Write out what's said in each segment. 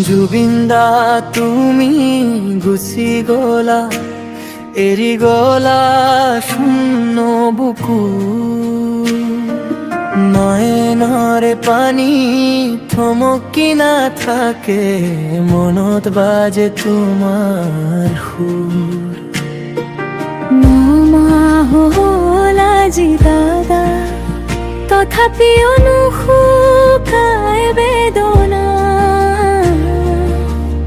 জুবিন্দা তুমি গুছি গলা, এরি গলা শূন্য বুকু। নয়নরে পানী থমকি না থাকে, মনত বাজে তোমার সুর। নমাহ হ'ল আজি দাদা, তথাপিও নুশুকায় বেদনা।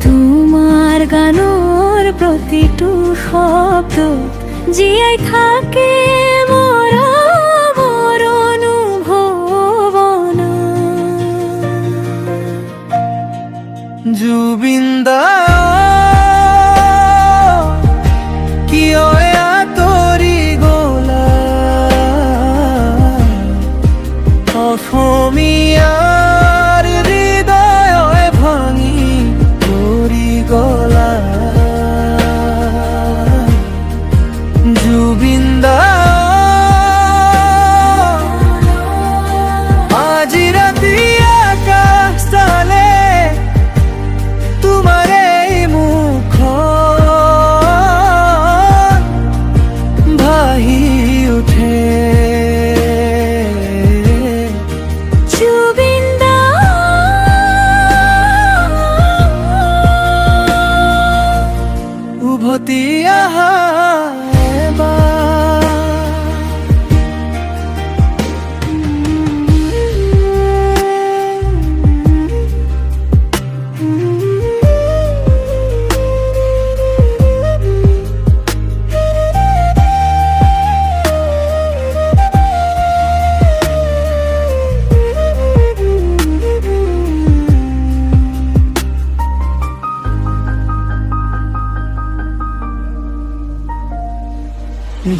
তোমাৰ গানৰ প্ৰতিটো শব্দ জীয়াই থাকে মৰমৰ অনুভৱনা। জুবিন্দা কিয় আঁতৰি গলা, অসমীয়াৰ হৃদয় ভাঙি পৰি গলা। জুবিন্দা আজি ৰাতি আকাশ চালে তোমাৰ এই মুখখন ভাহি উঠে। জুবিন্দা উভতি আহা এবাৰ।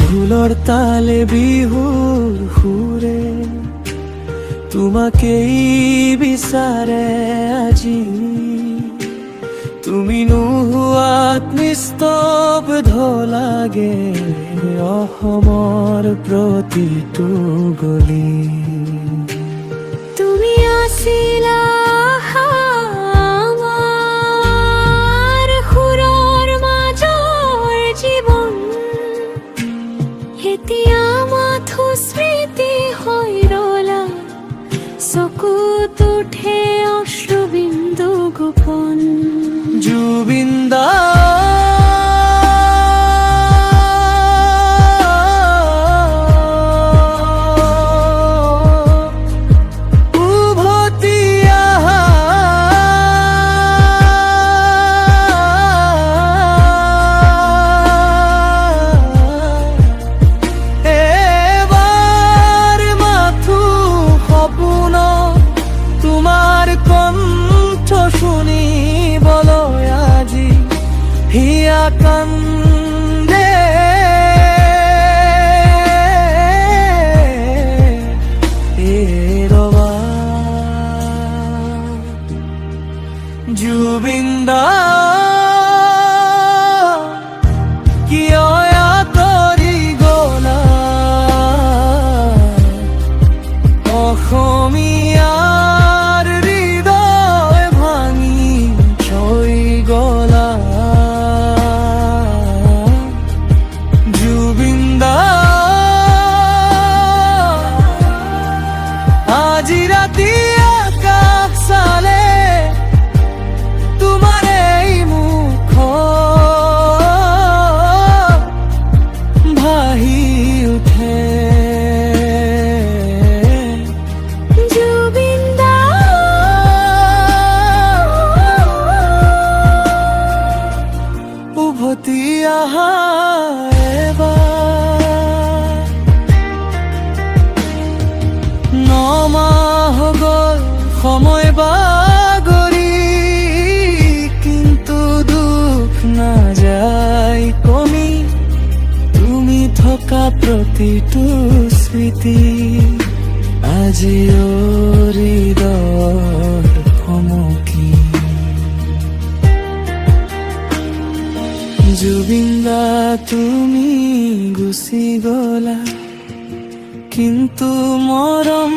ঢোলৰ তালে বিহুৰ সুৰে তোমাকেই বিচাৰে আজি। তুমি নোহোৱাত নিস্তব্ধ লাগে অসমৰ প্ৰতিটো গলি। তুমি আছিলা আমাৰ সুৰৰ মাজৰ জীৱন। এতিয়া মাথো স্মৃতি হৈ ৰলা, চকুত উঠে অশ্ৰুবিন্দু গোপন। জুবিন্দা উভতি আহা এবাৰ মাথো সপোন তোমাৰ কণ্ঠ শুনিবলৈ আজি হিয়া কান্দে। ৰবা জুবিন্দা কিয় আঁতৰি গলা, অসমীয়াৰ হৃদয় ভাঙি থৈ গলা। জুবিন্দা আজি ৰাতি আকাশ চালে তোমাৰ এই মুখখন ভাহি উঠে। জুবিন্দা উভতি আহা এবাৰ। নমাহ গ'ল সময় বাগৰি, কিন্তু দুখ নাযায় কমি। তুমি থকা প্ৰতিটো স্মৃতি আজিও হৃদয়ত ভমকি। জুবিন্দা তুমি গুচি গলা, কিন্তু মৰম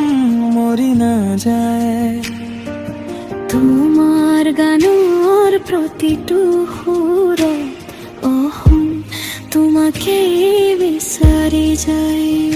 মৰি নাযায়। তোমাৰ গানৰ প্ৰতিটো সুৰত অহম তোমাকে বিচাৰি যায়।